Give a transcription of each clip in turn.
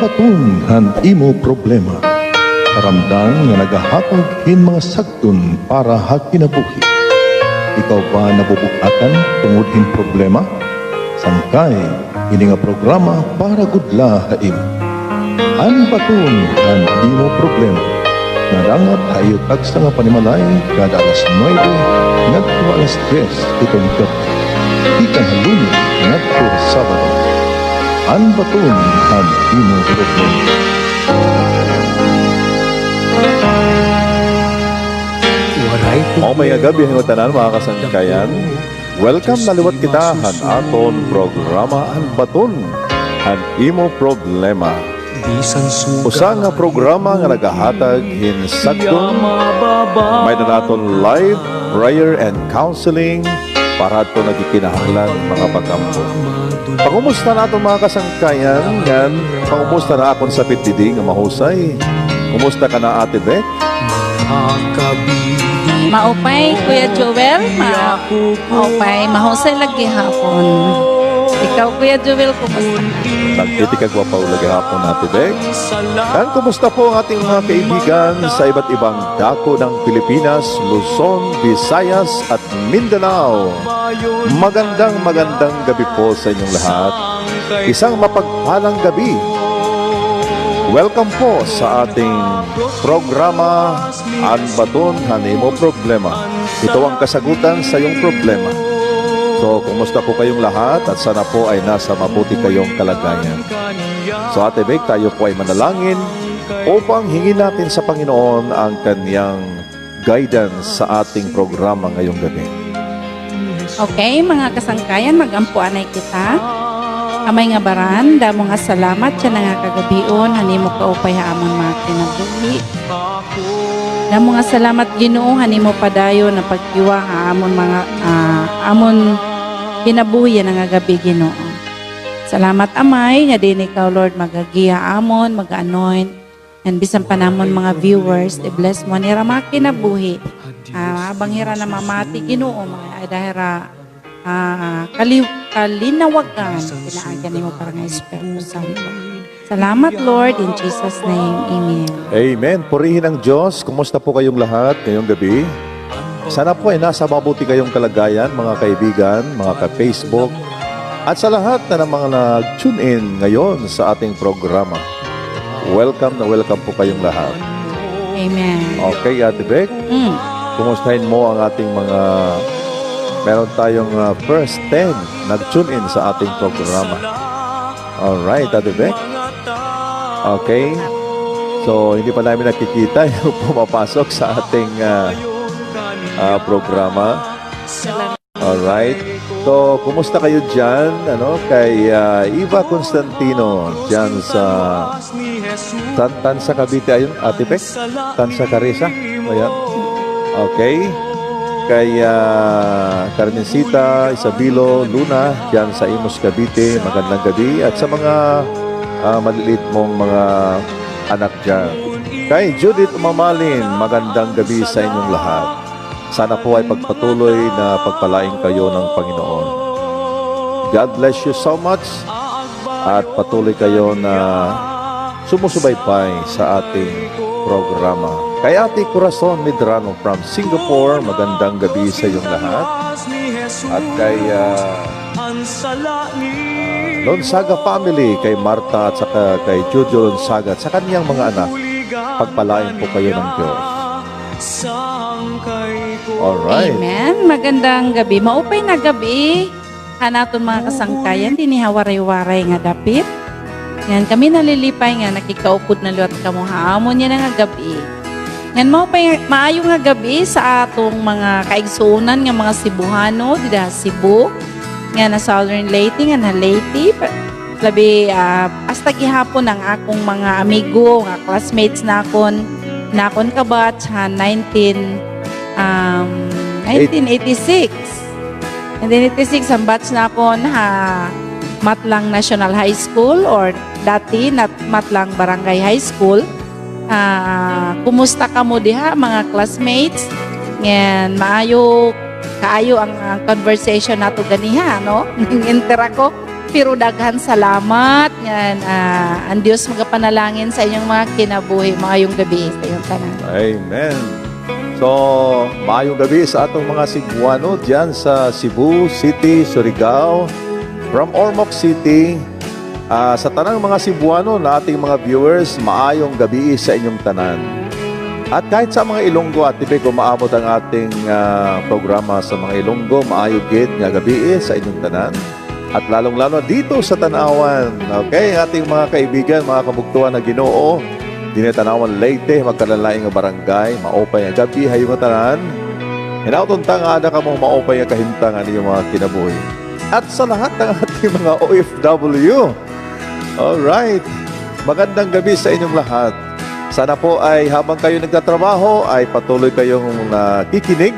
baton han imo problema. Karamdang nga nagahatag hin mga sagton para hakinabuhi. Ikaw ba nabubukatan tungod hin problema? Sangkay, ini nga programa para gudla ha imo. Ang baton han imo problema. Narangat hayo tagsa nga panimalay kada alas 9 ngadto alas 10 itong gabi. Ikan Lunes ngadto Sabado. Ang baton han imo problema. May gabi ng tanan mga kasangkayan. Welcome na liwat kita han aton programa ang baton han imo problema. Usa nga programa nga nagahatag hin sagdon may naton live prayer and counseling para ato nagkinahanglan mga pagkampo. Pangumusta naton mga kasangkayan ngan pangumusta na akon sa pitidi nga mahusay. Kumusta ka na Ate Beck? Maupay, Kuya Joel. Maupay, mahusay lagi hapon. Ikaw, Kuya Joel, kumusta? Nagtitikag wa pa lagi hapon Ate Beck. And kumusta po ang ating mga kaibigan sa iba't ibang dako ng Pilipinas, Luzon, Visayas at Mindanao. Magandang gabi po sa inyong lahat. Isang mapagpalang gabi. Welcome po sa ating programa Ang Baton han imo problema. Ito ang kasagutan sa iyong problema. So, kumusta po kayong lahat at sana po ay nasa mabuti kayong kalagayan. So, Ate Beck, tayo po ay manalangin upang hingin natin sa Panginoon ang kanyang guidance sa ating programa ngayong gabi. Okay, mga kasangkayan, magampuanay kita. Amay nga baran, damo nga salamat siya nga kagabion, hanimo kaupay haamon mga kinabuhi. Damo nga salamat Ginoo, hanimo padayon na pagkiwa haamon mga amon kinabuhi nga gabi Ginoo. Salamat amay nga din ikaw Lord magagiya amon, mag-anoint, and bisan pa namon mga viewers, i-bless mo nira mga kinabuhi. Abang hira na mamati Ginoo mga dahira kalinawagan pinaagan mo para nga Espiritu Santo. Salamat Lord, in Jesus name, Amen. Amen. Purihin ang Diyos. Kumusta po kayong lahat ngayong gabi? Sana po ay nasa mabuti kayong kalagayan, mga kaibigan, mga ka-Facebook, at sa lahat na mga nag-tune in ngayon sa ating programa. Welcome po kayong lahat. Amen. Okay, Ate Beck, kumustahin mo ang ating mga... Meron tayong first 10 nag-tune in sa ating programa. Alright, Ate Beck. Okay. So, hindi pa namin nakikita yung pumapasok sa ating programa. Alright. So, kumusta kayo dyan? Kay Eva Constantino dyan sa Tansa Cavite. Ayun, Ate Beck? Tansa Carissa. Ayan. Okay. Kay Carmencita, Isabilo, Luna, dyan sa Imus, Cavite, magandang gabi. At sa mga maliliit mong mga anak dyan. Kay Judith Umamalin, magandang gabi sa inyong lahat. Sana po ay pagpatuloy na pagpalaing kayo ng Panginoon. God bless you so much. At patuloy kayo na sumusubaybay sa ating programa. Kay Ate Corazon Medrano from Singapore, magandang gabi sa iyong lahat. At kay Lonsaga family, kay Marta at saka kay Jojo Lonsaga at sa kaniyang mga anak, pagpalain po kayo ng Diyos. Alright. Amen. Magandang gabi. Maupay na gabi. Hanaton mga kasangkayan, dinihawaray-waray nga dapit. Yan, kami nalilipay nga, nakikaupod na liwat kamo haamon yan nga gabi. Yan mo pa maayo nga gabi sa atong mga kaigsuunan nga mga Cebuano, dida Cebu, nga na Southern Leyte, nga na Leyte. Labi, hasta gihapon ang akong mga amigo, nga classmates nakon kabatch, 1986. 1986, ang batch nakon Matlang National High School or dati Matlang Barangay High School. Kumusta ka mo diha mga classmates? Ngayon, kaayo ang conversation nato ganiha, no? Intera ko. pero daghan salamat. Yan, ang Diyos magapanalangin sa inyong mga kinabuhi, maayong gabi sa inyong tanan. Amen. So, maayong gabi sa atong mga Cebuano dyan sa Cebu City, Surigao, from Ormoc City. Sa tanang mga Cebuano na ating mga viewers, maayong gabi sa inyong tanan. At kahit sa mga Ilonggo at Tibig, umaabot ang ating programa sa mga Ilonggo, maayong gid nga gabi sa inyong tanan. At lalong-lalo dito sa Tanawan. Okay, ating mga kaibigan, mga kabugtuan na Ginoo, Dinetanawan Leyte, magkalalaing nga barangay, maopay nga gabi, hayo nga tanan. Hinautuntang ada ka mong maopay nga kahintangan iyong mga kinabuhi. At sa lahat ng ating mga OFW, alright, magandang gabi sa inyong lahat. Sana po ay habang kayo nagtatrabaho ay patuloy kayong kikinig.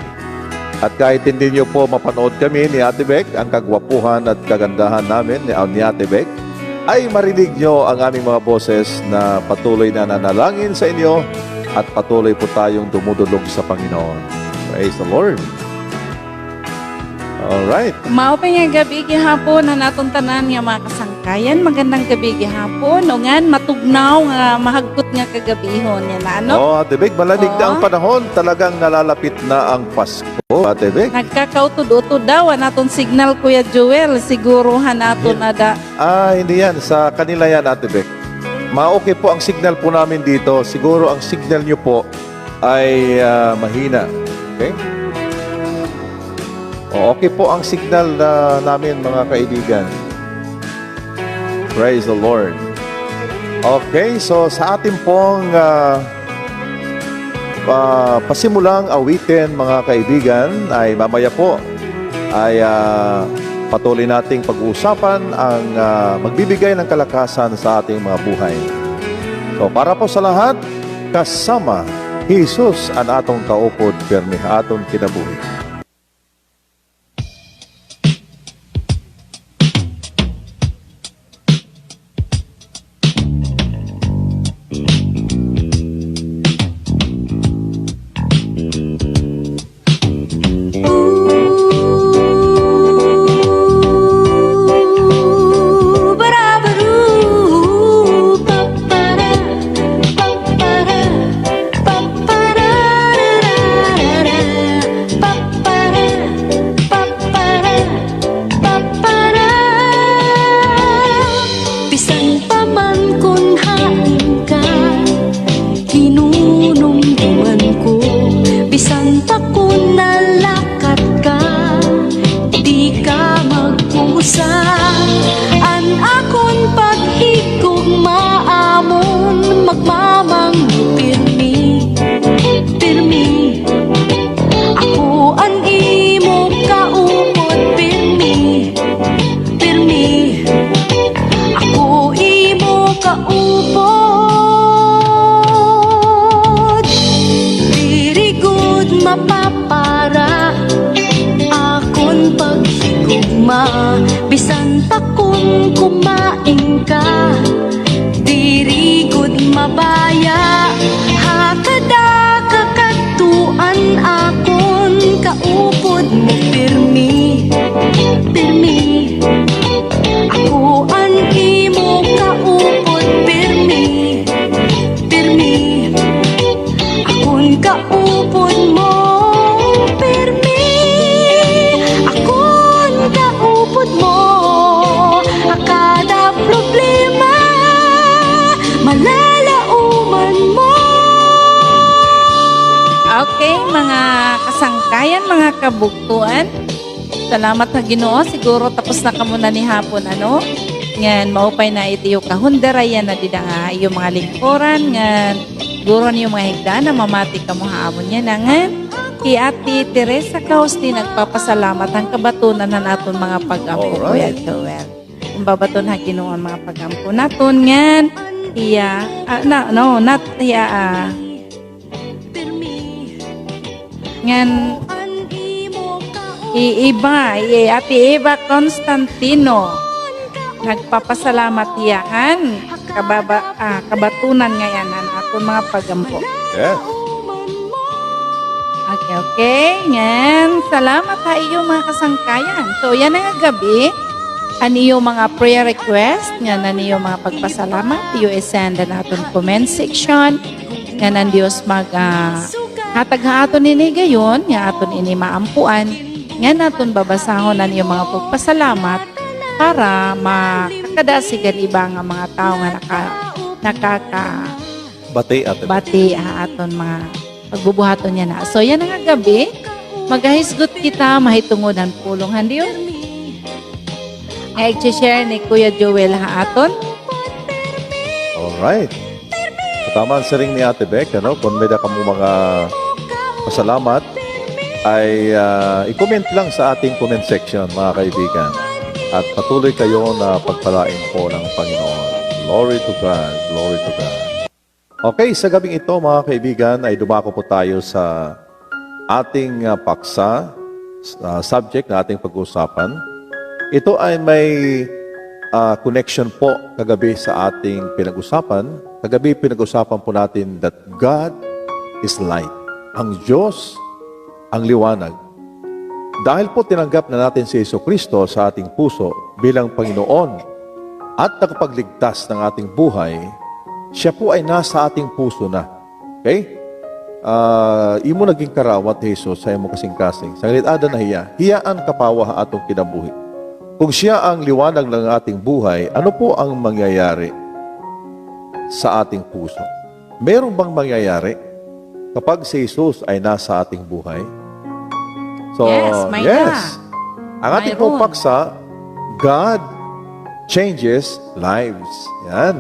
At kahit hindi nyo po mapanood kami ni Ate Beck, ang kagwapuhan at kagandahan namin ni Ate Beck, ay marinig nyo ang aming mga boses na patuloy na nanalangin sa inyo at patuloy po tayong dumudulog sa Panginoon. Praise the Lord. Alright. Maupay nga gabi gihapon na natong tanan nga mga kasangkayan. Magandang gabi gihapon. O ngan, matugnaw nga mahagkot nga kagabihon. Yan na, ano? Ate Beck, malalig na ang panahon. Talagang nalalapit na ang Pasko, Ate Beck. Nagkakautod-utod daw. Natong signal, Kuya Joel. Siguruhan nato na da. Hindi yan. Sa kanila yan, Ate Beck. Ma-okay po ang signal po namin dito. Siguro ang signal nyo po ay mahina. Okay? Okay po ang signal namin, mga kaibigan. Praise the Lord. Okay, so sa ating pong pasimulang awitin, mga kaibigan, ay mamaya po ay patuloy nating pag-uusapan ang magbibigay ng kalakasan sa ating mga buhay. So para po sa lahat, kasama Jesus ang atong kaupod, permi atong kinabuhi. Bisan pa kung kumain ka, diri gud mabaya. Hakada kakatuan akon, kaupod mo pirmi, pirmi. Ako ang imo kaupod, pirmi, pirmi. Akon kaupod mo, pirmi. Mo, akada problema malalauman mo. Okay, mga kasangkayan, mga kabugtuan. Salamat na Ginoo. Siguro tapos na ka muna ni hapon, ano? Ngan, maupay na itiyo kahundarayan na dida nga yung mga lingkuran. Ngan, siguro niyo mga higda na mamati ka mo haamon niya na ngan. Ki Ate Teresa Causti nagpapasalamat ang kabatunan na naton mga pag-ampo, Kuya Joel. Kung babaton ha Ginoo ang mga pag-ampo naton ngan iya ngan Ate Eva Constantino nagpapasalamat iyahan kabatunan ngayon ang aton mga pag-ampo. Yeah. Okay. Ngayon, salamat sa iyo mga kasangkayan. So, yan ang gabi. Ang iyong mga prayer request, nga na niyo mga pagpasalamat, iyo isend na natin comment section, nga ng Diyos hatag-haaton ini gayon, nga aton ini maampuan, nga naton babasahon na niyo mga pagpasalamat para makakadasigan iba nga mga tao nga Bati, Ate Beng. nakakabati aton mga pagbubuhaton niya na. So yan nga gabi, maghahisgot kita, mahitungodan pulong Diyo. Nga i-share ni Kuya Joel haaton. Alright. Tama ang siring ni Ate Beck, kung may ka mo mga pasalamat, ay i-comment lang sa ating comment section, mga kaibigan. At patuloy kayo na pagpalain po ng Panginoon. Glory to God, glory to God. Okay, sa gabing ito, mga kaibigan, ay dumako po tayo sa ating paksa, subject na ating pag-usapan. Ito ay may connection po kagabi sa ating pinag-usapan. Kagabi pinag-usapan po natin that God is light. Ang Diyos ang liwanag. Dahil po tinanggap na natin si Jesucristo sa ating puso bilang Panginoon at nakapagligtas ng ating buhay, siya po ay nasa ating puso na. Okay? Imo naging karawat, Jesus, sa imo kasing-kasing. Sa ngalitada na hiyaan kapawa atong kinabuhi. Kung siya ang liwanag ng ating buhay, ano po ang mangyayari sa ating puso? Meron bang mangyayari kapag si Jesus ay nasa ating buhay? So, Yes, may yes. Ang ating pong Mayroon. paksa, God changes lives. Yan.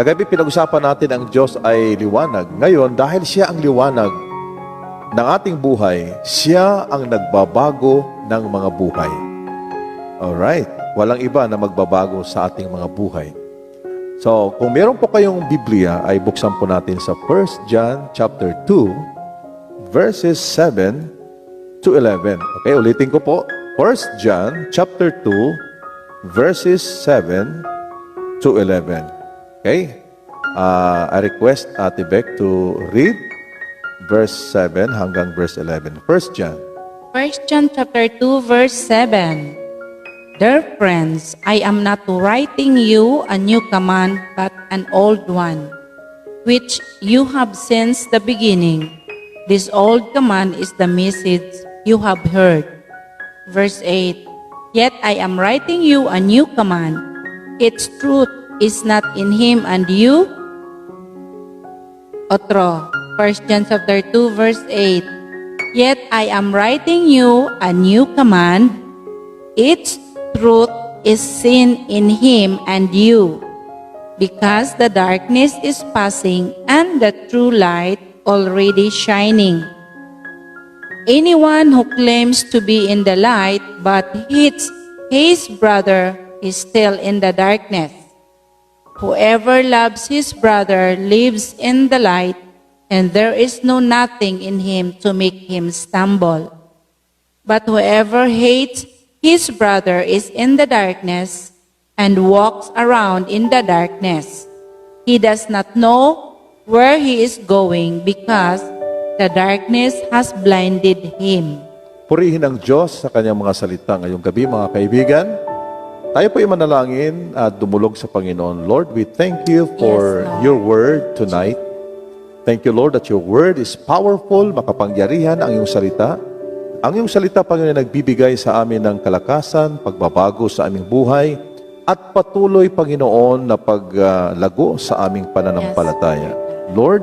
Kagabi pinag-usapan natin ang Diyos ay liwanag. Ngayon, dahil siya ang liwanag ng ating buhay, siya ang nagbabago ng mga buhay. Alright. Walang iba na magbabago sa ating mga buhay. So, kung meron po kayong Biblia, ay buksan po natin sa 1 John chapter 2, verses 7 to 11. Okay, ulitin ko po. 1 John chapter 2, verses 7 to 11. Okay? I request Ate Beck to read verse 7 hanggang verse 11. 1 John. 1 John chapter 2 verse 7. Dear friends, I am not writing you a new command, but an old one, which you have since the beginning. This old command is the message you have heard. Verse 8. Yet I am writing you a new command. Its truth is not in him and you. Otro. 1 John chapter 2 verse 8. Yet I am writing you a new command. Its truth is seen in him and you, because the darkness is passing and the true light already shining. Anyone who claims to be in the light but hates his brother is still in the darkness. Whoever loves his brother lives in the light, and there is no nothing in him to make him stumble. But whoever hates his brother is in the darkness and walks around in the darkness. He does not know where he is going because the darkness has blinded him. Purihin ang Diyos sa kanyang mga salita ngayong gabi, mga kaibigan. Tayo po ay manalangin at dumulog sa Panginoon. Lord, we thank you for Yes, Lord. your word tonight. Thank you, Lord, that your word is powerful, makapangyarihan ang iyong salita. Ang iyong salita, Panginoon, ay nagbibigay sa amin ng kalakasan, pagbabago sa aming buhay, at patuloy, Panginoon, na paglago sa aming pananampalataya. Lord,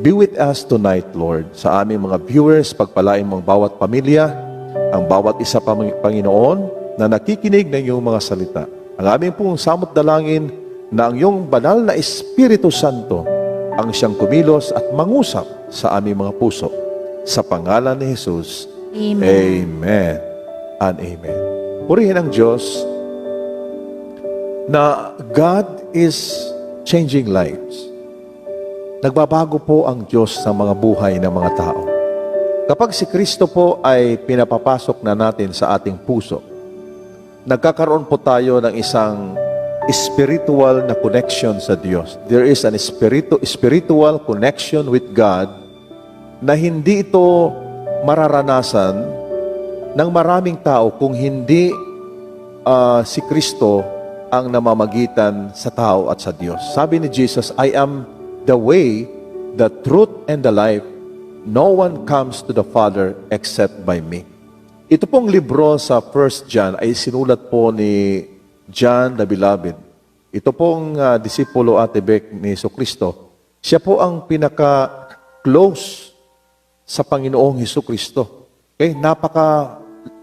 be with us tonight, Lord, sa aming mga viewers, pagpalain mo ang bawat pamilya, ang bawat isa, Panginoon, na nakikinig ng iyong mga salita. Ang aming pong samot dalangin na ang iyong banal na Espiritu Santo ang siyang kumilos at mangusap sa aming mga puso. Sa pangalan ni Jesus, Amen. Amen and Amen. Purihin ang Diyos na God is changing lives. Nagbabago po ang Diyos sa mga buhay ng mga tao. Kapag si Kristo po ay pinapapasok na natin sa ating puso, nagkakaroon po tayo ng isang spiritual na connection sa Diyos. There is an spiritual connection with God na hindi ito mararanasan ng maraming tao kung hindi si Kristo ang namamagitan sa tao at sa Diyos. Sabi ni Jesus, I am the way, the truth, and the life. No one comes to the Father except by me. Ito pong libro sa 1 John ay sinulat po ni John the Beloved. Ito pong disipulo Ate Beck ni Jesucristo. Siya po ang pinaka-close sa Panginoong Jesucristo. Okay?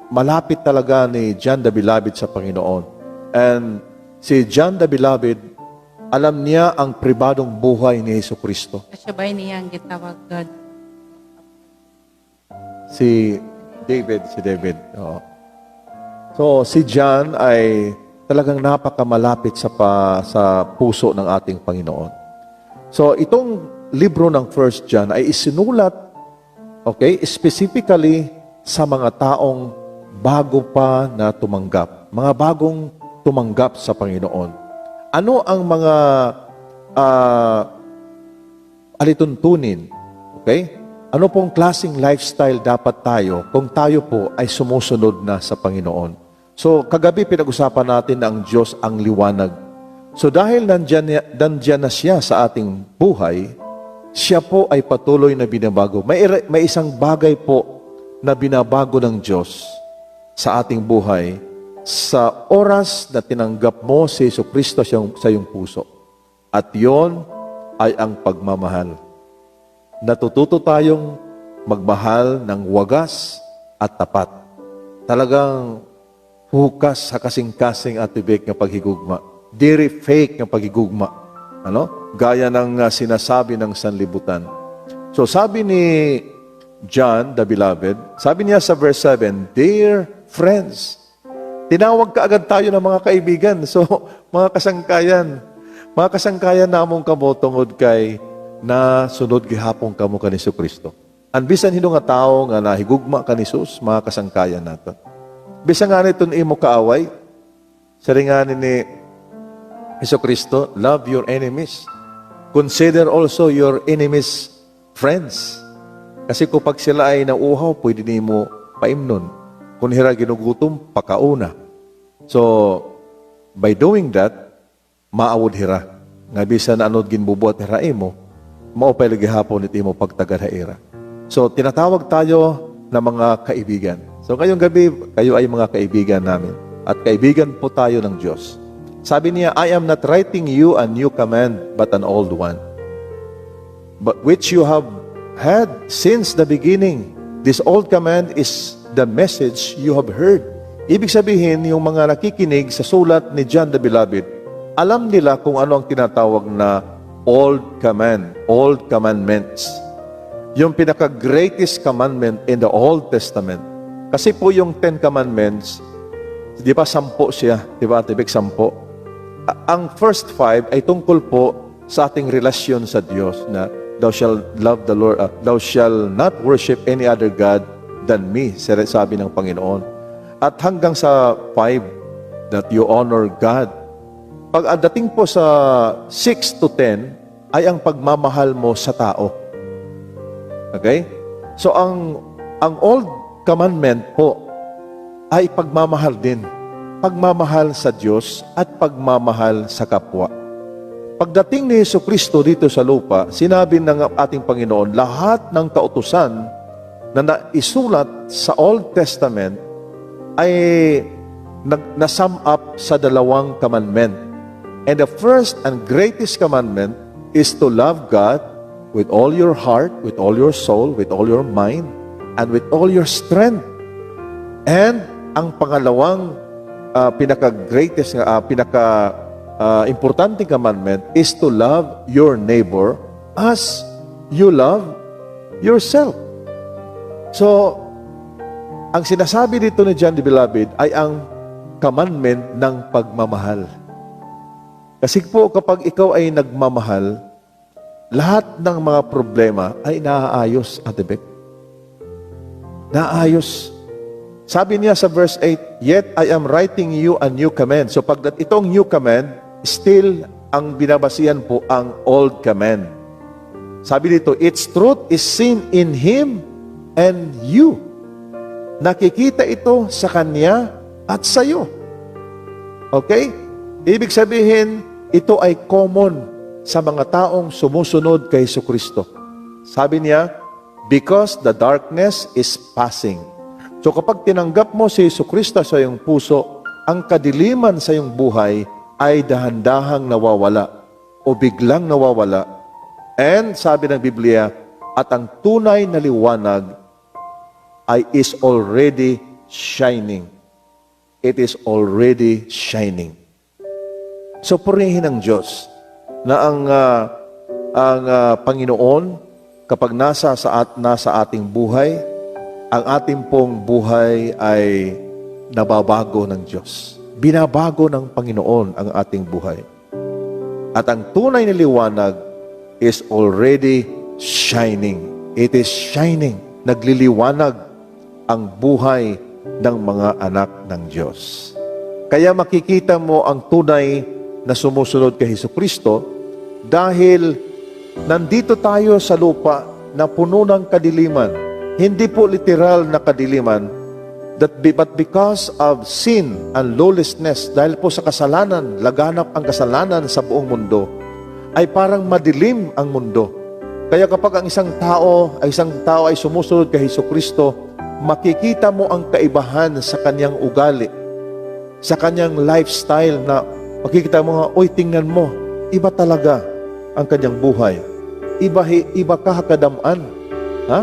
Malapit talaga ni John the Beloved sa Panginoon. And si John the Beloved, alam niya ang pribadong buhay ni Jesucristo. Siya ba niyang gitawag God? Si David. Oo. So, si John ay talagang napakamalapit sa puso ng ating Panginoon. So, itong libro ng 1 John ay isinulat, okay, specifically sa mga taong bago pa na tumanggap. Mga bagong tumanggap sa Panginoon. Ano ang mga alituntunin? Okay? Ano pong klaseng lifestyle dapat tayo kung tayo po ay sumusunod na sa Panginoon? So, kagabi pinag-usapan natin na ang Diyos ang liwanag. So, dahil nandyan na siya sa ating buhay, siya po ay patuloy na binabago. May isang bagay po na binabago ng Diyos sa ating buhay sa oras na tinanggap mo si Jesucristo sa iyong puso. At yon ay ang pagmamahal. Natututo tayong magmahal ng wagas at tapat. Talagang hukas sa kasing-kasing at tibik ng paghigugma. Diri fake ng paghigugma. Gaya ng sinasabi ng sanlibutan. So sabi ni John, the Beloved, sabi niya sa verse 7, Dear friends, tinawag kaagad tayo ng mga kaibigan. So, mga kasangkayan namong kamo tungod kay na sunod gihapon kamo kan Jesucristo. An bisan hino nga tawo nga nahigugma kan Jesus, mga kasangkayan nato. Bisan nga niton imo kaaway, saringanin ni Jesucristo, love your enemies. Consider also your enemies friends. Kasi kapag sila ay nauhaw, pwede nimo paimnon. Kung hira ginugutom, pakauna. So, by doing that, maawod hira. Nga bisan anod ginbubuhat hira imo, maupay lagi hapon iti mo pagtagadaira. So, tinatawag tayo na mga kaibigan. So, ngayong gabi, kayo ay mga kaibigan namin. At kaibigan po tayo ng Diyos. Sabi niya, I am not writing you a new command, but an old one. But which you have had since the beginning. This old command is the message you have heard. Ibig sabihin, yung mga nakikinig sa sulat ni John the Beloved, alam nila kung ano ang tinatawag na old command, old commandments. Yung pinaka-greatest commandment in the Old Testament. Kasi po yung 10 commandments, di ba 10 siya? Di ba, tibig 10? Ang first 5 ay tungkol po sa ating relasyon sa Diyos na thou shall love the Lord, thou shall not worship any other God than me, sabi ng Panginoon. At hanggang sa 5, that you honor God. Pag dating po sa 6 to 10, ay ang pagmamahal mo sa tao. Okay? So, ang old commandment po ay pagmamahal din. Pagmamahal sa Diyos at pagmamahal sa kapwa. Pagdating ni Jesucristo dito sa lupa, sinabi ng ating Panginoon, lahat ng kautusan na naisulat sa Old Testament ay na-sum up sa 2 commandment. And the first and greatest commandment is to love God with all your heart, with all your soul, with all your mind, and with all your strength. And ang pangalawang pinaka-greatest, importante commandment is to love your neighbor as you love yourself. So, ang sinasabi dito ni John the Beloved ay ang commandment ng pagmamahal. Kasi po kapag ikaw ay nagmamahal, lahat ng mga problema ay naaayos, Ate Beck. Naaayos. Sabi niya sa verse 8, Yet I am writing you a new command. So pag itong new command, still ang binabasihan po ang old command. Sabi dito, its truth is seen in Him and you. Nakikita ito sa kanya at sa iyo. Okay? Ibig sabihin, ito ay common sa mga taong sumusunod kay Jesucristo. Sabi niya, because the darkness is passing. So kapag tinanggap mo si Jesucristo sa iyong puso, ang kadiliman sa iyong buhay ay dahan-dahang nawawala o biglang nawawala. And sabi ng Biblia, at ang tunay na liwanag ay is already shining. It is already shining. So purihin ng Diyos na ang Panginoon kapag nasa ating buhay, ang ating pong buhay ay nababago ng Diyos. Binabago ng Panginoon ang ating buhay. At ang tunay na liwanag is already shining. It is shining. Nagliliwanag ang buhay ng mga anak ng Diyos. Kaya makikita mo ang tunay na sumusunod kay Jesucristo dahil nandito tayo sa lupa na puno ng kadiliman. Hindi po literal na kadiliman, but because of sin and lawlessness, dahil po sa kasalanan, laganap ang kasalanan sa buong mundo, ay parang madilim ang mundo. Kaya kapag ang isang tao ay sumusunod kay Jesucristo, makikita mo ang kaibahan sa kanyang ugali, sa kanyang lifestyle na makikita mo nga, oy, tingnan mo, iba talaga ang kanyang buhay. Iba ka kadaman. Ha?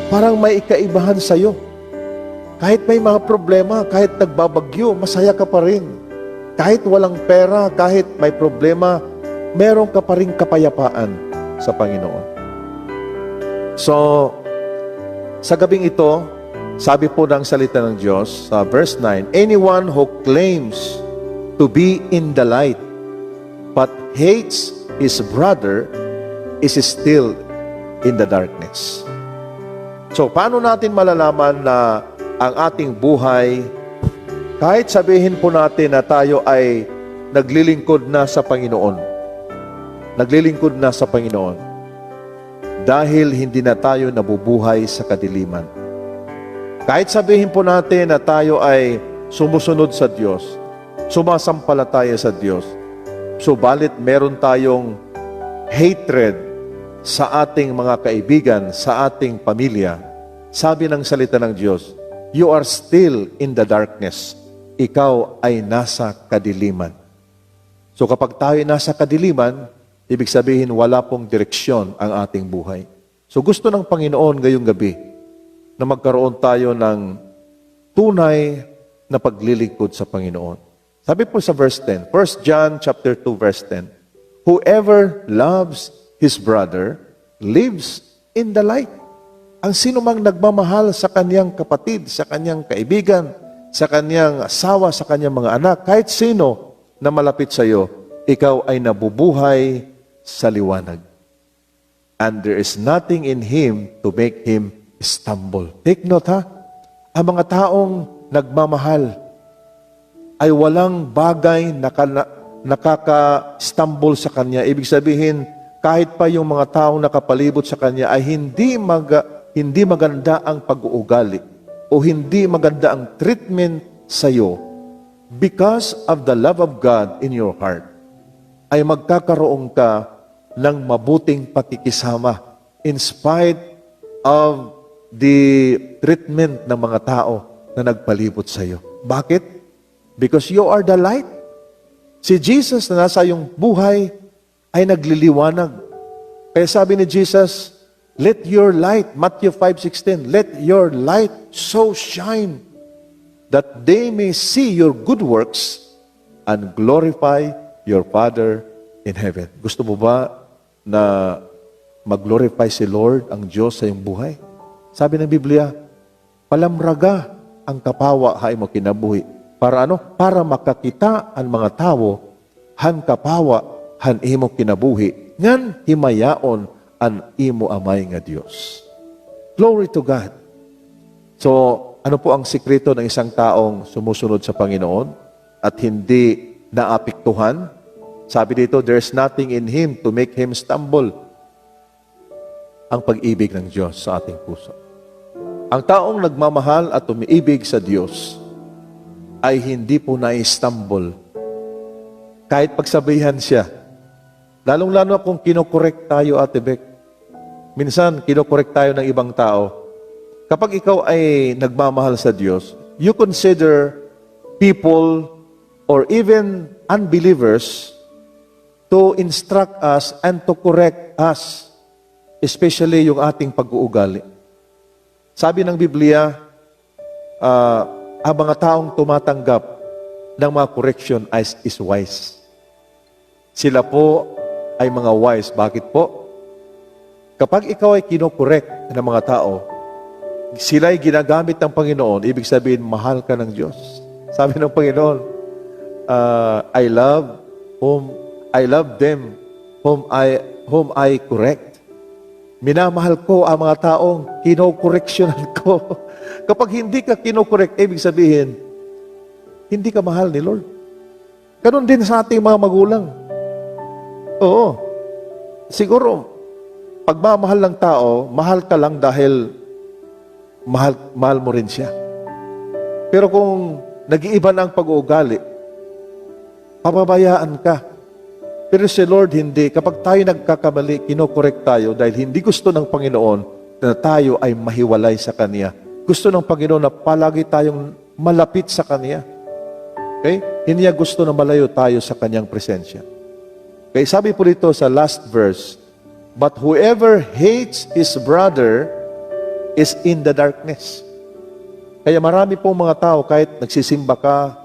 Parang may ikaibahan sa'yo. Kahit may mga problema, kahit nagbabagyo, masaya ka pa rin. Kahit walang pera, kahit may problema, meron ka pa rin kapayapaan sa Panginoon. So, sa gabing ito, sabi po ng salita ng Diyos sa verse 9, anyone who claims to be in the light but hates his brother is still in the darkness. So, paano natin malalaman na ang ating buhay, kahit sabihin po natin na tayo ay naglilingkod na sa Panginoon, naglilingkod na sa Panginoon, dahil hindi na tayo nabubuhay sa kadiliman. Kahit sabihin po natin na tayo ay sumusunod sa Diyos, sumasampalataya sa Diyos, subalit meron tayong hatred sa ating mga kaibigan, sa ating pamilya, sabi ng salita ng Diyos, you are still in the darkness. Ikaw ay nasa kadiliman. So kapag tayo nasa kadiliman, ibig sabihin wala pong direksyon ang ating buhay. So gusto ng Panginoon ngayong gabi na magkaroon tayo ng tunay na paglilingkod sa Panginoon. Sabi po sa verse 10, 1 John chapter 2 verse 10, whoever loves his brother lives in the light. Ang sino mang nagmamahal sa kanyang kapatid, sa kanyang kaibigan, sa kanyang asawa, sa kanyang mga anak, kahit sino na malapit sa iyo, ikaw ay nabubuhay sa liwanag. And there is nothing in him to make him stumble. Take note ha, ang mga taong nagmamahal ay walang bagay na nakaka-stumble sa kanya. Ibig sabihin, kahit pa yung mga taong nakapalibot sa kanya ay hindi maganda ang pag-uugali o hindi maganda ang treatment sa iyo because of the love of God in your heart, ay magkakaroon ka ng mabuting pakikisama in spite of the treatment ng mga tao na nagpalibot sa iyo. Bakit? Because you are the light. Si Jesus na nasa iyong buhay ay nagliliwanag. Kaya sabi ni Jesus, let your light, Matthew 5:16, let your light so shine that they may see your good works and glorify your Father in heaven. Gusto mo ba na mag-glorify si Lord, ang Diyos sa iyong buhay? Sabi ng Biblia, palamraga ang kapawa hay mo kinabuhi. Para ano? Para makakita ang mga tao, han kapawa, han imo kinabuhi, ngan himayaon an imo amay nga Diyos. Glory to God. So, ano po ang sikreto ng isang taong sumusunod sa Panginoon at hindi naapektuhan? Sabi dito, there's nothing in him to make him stumble. Ang pag-ibig ng Diyos sa ating puso. Ang taong nagmamahal at umiibig sa Diyos ay hindi po na-stumble. Kahit pagsabihan siya, lalong-lalo kung kinokorek tayo, Ate Beck. Minsan, kinokorek tayo ng ibang tao. Kapag ikaw ay nagmamahal sa Diyos, you consider people or even unbelievers to instruct us and to correct us, especially yung ating pag-uugali. Sabi ng Biblia, ang mga taong tumatanggap ng mga correction is wise. Sila po ay mga wise. Bakit po? Kapag ikaw ay kinokorek ng mga tao, sila ay ginagamit ng Panginoon, ibig sabihin, mahal ka ng Diyos. Sabi ng Panginoon, I love them whom I correct. Minamahal ko ang mga taong kinokoreksyonan ko. Kapag hindi ka kinokorek, ibig sabihin, hindi ka mahal ni Lord. Ganon din sa ating mga magulang. Oo. Siguro, pagmamahal ng tao, mahal ka lang dahil mahal mo rin siya. Pero kung nag-iiba na ang pag-uugali, pababayaan ka. Pero si Lord hindi. Kapag tayo nagkakamali, kinokorek tayo dahil hindi gusto ng Panginoon na tayo ay mahiwalay sa Kanya. Gusto ng Panginoon na palagi tayong malapit sa Kanya. Okay? Hindi niya gusto na malayo tayo sa Kanyang presensya. Okay, sabi po dito sa last verse, but whoever hates his brother is in the darkness. Kaya marami pong mga tao, kahit nagsisimba ka,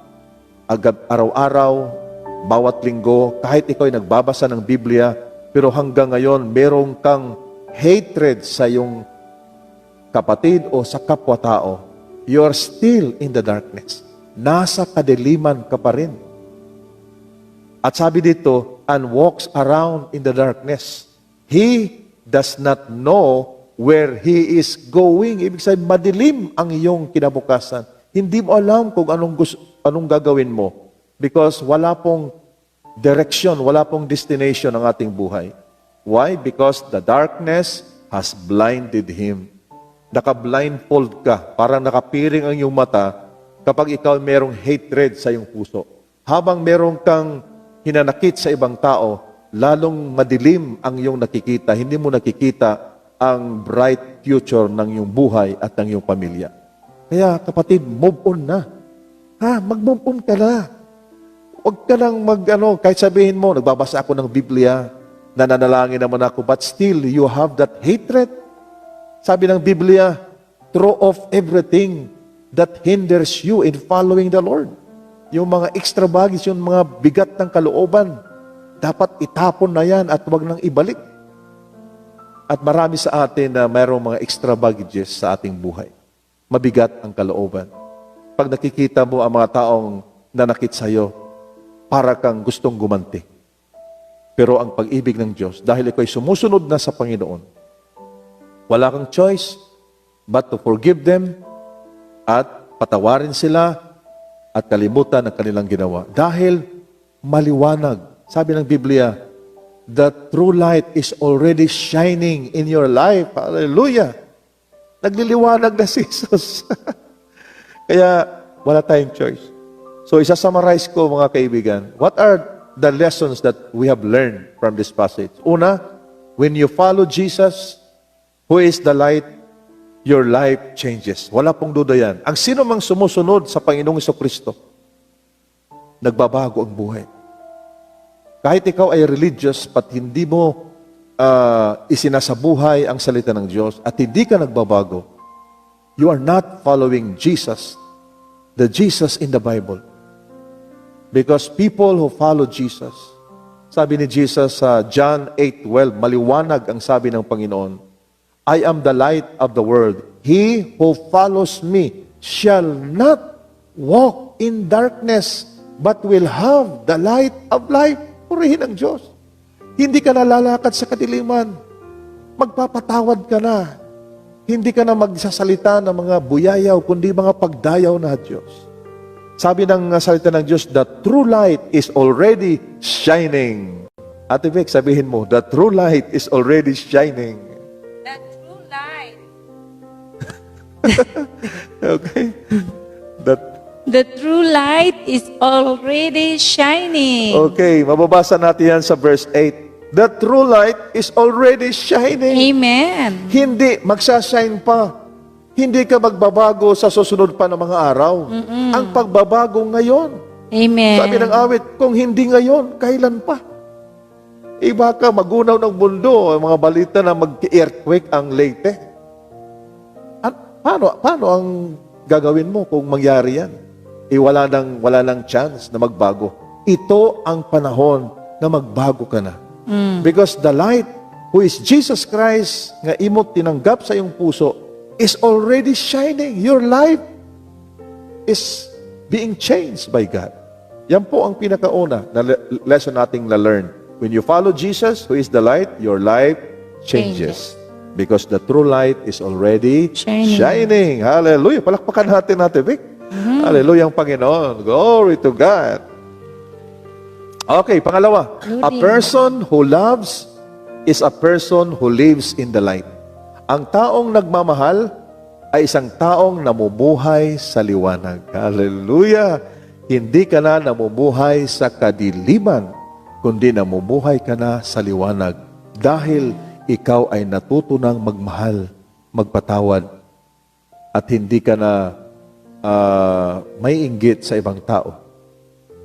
araw-araw, bawat linggo, kahit ikaw ay nagbabasa ng Biblia, pero hanggang ngayon, meron kang hatred sa iyong kapatid o sa kapwa-tao, you are still in the darkness. Nasa kadiliman ka pa rin. At sabi dito, and walks around in the darkness. He does not know where he is going. Ibig sabihin, madilim ang iyong kinabukasan. Hindi mo alam kung anong gagawin mo. Because wala pong direction, wala pong destination ang ating buhay. Why? Because the darkness has blinded him. Naka-blindfold ka, parang nakapiring ang iyong mata kapag ikaw merong hatred sa iyong puso. Habang merong kang hinanakit sa ibang tao, lalong madilim ang iyong nakikita. Hindi mo nakikita ang bright future ng iyong buhay at ng iyong pamilya. Kaya kapatid, move on na. Mag-move on ka na. Huwag ka nang kahit sabihin mo, nagbabasa ako ng Biblia, nananalangin naman ako, but still, you have that hatred. Sabi ng Biblia, throw off everything that hinders you in following the Lord. Yung mga extra baggage, yung mga bigat ng kalooban, dapat itapon na yan at huwag nang ibalik. At marami sa atin na mayroong mga extra baggages sa ating buhay. Mabigat ang kalooban. Pag nakikita mo ang mga taong nanakit sa iyo, para kang gustong gumanti. Pero ang pag-ibig ng Diyos, dahil ikaw ay sumusunod na sa Panginoon, wala kang choice but to forgive them at patawarin sila at kalimutan ang kanilang ginawa. Dahil maliwanag. Sabi ng Biblia, the true light is already shining in your life. Hallelujah! Nagliliwanag na si Jesus. Kaya wala tayong choice. So isa-summarize ko mga kaibigan, what are the lessons that we have learned from this passage? Una, when you follow Jesus, who is the light, your life changes. Wala pong duda yan. Ang sino mang sumusunod sa Panginoong Jesucristo, nagbabago ang buhay. Kahit ikaw ay religious, but hindi mo isinasabuhay ang salita ng Diyos at hindi ka nagbabago, you are not following Jesus, the Jesus in the Bible. Because people who follow Jesus, sabi ni Jesus sa John 8:12, maliwanag ang sabi ng Panginoon, I am the light of the world. He who follows me shall not walk in darkness, but will have the light of life. Purihin ang Diyos. Hindi ka na lalakad sa kadiliman. Magpapatawad ka na. Hindi ka na magsasalita ng mga buyayaw, kundi mga pagdayaw na Diyos. Sabi ng salita ng Diyos, the true light is already shining. Ate Vic, sabihin mo, the true light is already shining. The true light. Okay? That The true light is already shining. Okay, mababasa natin yan sa verse 8. The true light is already shining. Amen. Hindi, magsashine pa. Hindi ka magbabago sa susunod pa ng mga araw. Ang pagbabago ngayon. Amen. Sabi ng awit, kung hindi ngayon, kailan pa? Iba ka, magunaw ng mundo, mga balita na mag-earthquake ang Leyte. At paano ang gagawin mo kung mangyari yan? Wala nang chance na magbago. Ito ang panahon na magbago ka na. Because the light, who is Jesus Christ, nga imo tinanggap sa iyong puso, is already shining. Your life is being changed by God. Yan po ang pinakauna na lesson nating na-learn. When you follow Jesus, who is the light, your life changes. Because the true light is already shining. Hallelujah. Palakpakan natin, Vic. Hallelujah ang Panginoon. Glory to God. Okay, pangalawa. A person who loves is a person who lives in the light. Ang taong nagmamahal ay isang taong namumuhay sa liwanag. Hallelujah! Hindi ka na namumuhay sa kadiliman, kundi namumuhay ka na sa liwanag. Dahil ikaw ay natutunang magmahal, magpatawad, at hindi ka na may inggit sa ibang tao.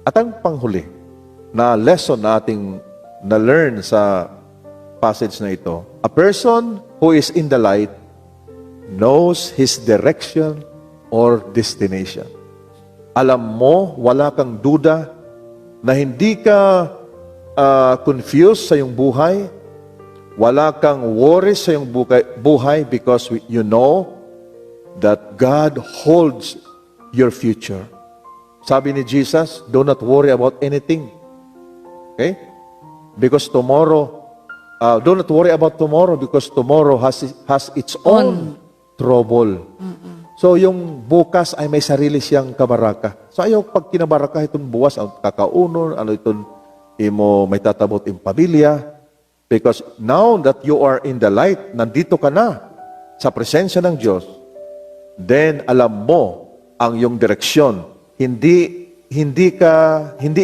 At ang panghuli na lesson na ating na-learn sa passage na ito, a person who is in the light knows his direction or destination. Alam mo, wala kang duda na hindi ka confused sa iyong buhay, wala kang worries sa iyong buhay because you know that God holds your future. Sabi ni Jesus, do not worry about anything. Okay? Because tomorrow, do not worry about tomorrow because tomorrow has its own trouble. So yung bukas ay may sarili siyang kabaraka. So ayaw pag kinabaraka itong buwas, ang kakaunon, ano itong imo may tatabot yung pamilya. Because now that you are in the light, nandito ka na sa presensya ng Diyos, then alam mo ang iyong direksyon. Hindi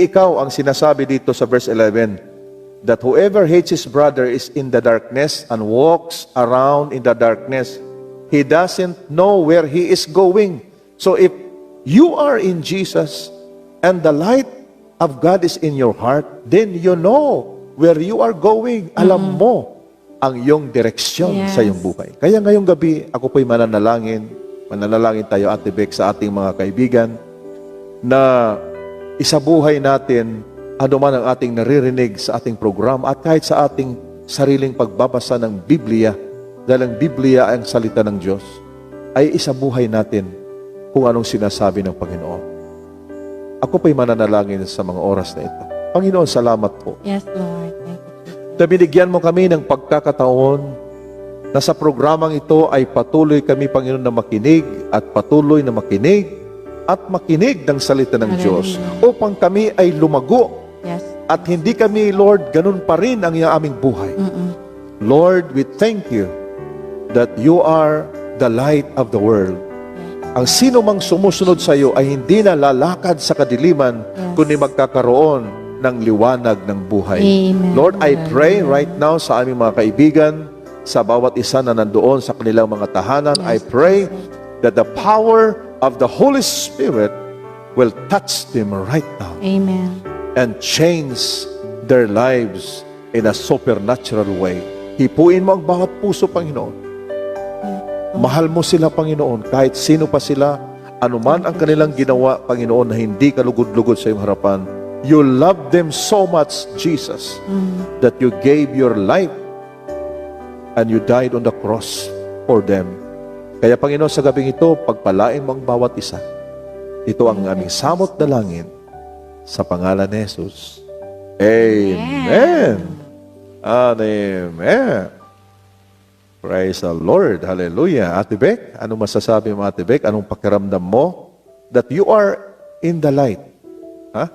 ikaw ang sinasabi dito sa verse 11 that whoever hates his brother is in the darkness and walks around in the darkness. He doesn't know where he is going. So if you are in Jesus and the light of God is in your heart, then you know where you are going. Alam mo ang iyong direksyon sa iyong buhay. Kaya ngayong gabi, ako po'y mananalangin tayo, Ate Beck, sa ating mga kaibigan, na isabuhay natin ano man ang ating naririnig sa ating program at kahit sa ating sariling pagbabasa ng Biblia, dahil ang Biblia ay ang salita ng Diyos, ay isabuhay natin kung anong sinasabi ng Panginoon. Ako po'y mananalangin sa mga oras na ito. Panginoon, salamat po. Yes, Lord. Thank you. Na binigyan mo kami ng pagkakataon na sa programang ito ay patuloy kami, Panginoon, na makinig at patuloy na makinig at makinig ng salita ng Diyos upang kami ay lumago. Yes. At hindi kami, Lord, ganun pa rin ang aming buhay. Lord, we thank you that you are the light of the world. Ang sino mang sumusunod sa iyo ay hindi na lalakad sa kadiliman, kundi magkakaroon ng liwanag ng buhay. Amen. Lord, I pray right now sa aming mga kaibigan, sa bawat isa na nandoon sa kanilang mga tahanan, I pray that the power of the Holy Spirit will touch them right now. Amen. And change their lives in a supernatural way. Hipuin mo ang bawat puso, Panginoon. Mahal mo sila, Panginoon, kahit sino pa sila, anuman ang kanilang ginawa, Panginoon, na hindi ka lugod-lugod sa iyong harapan. You love them so much, Jesus, that you gave your life and you died on the cross for them. Kaya, Panginoon, sa gabing ito, pagpalain mo ang bawat isa. Ito ang aming samot dalangin sa pangalan ni Jesus. Amen. And amen. Praise the Lord. Hallelujah. Ate Beck, anong masasabi mo, Ate Beck? Anong pakiramdam mo that you are in the light? Ha?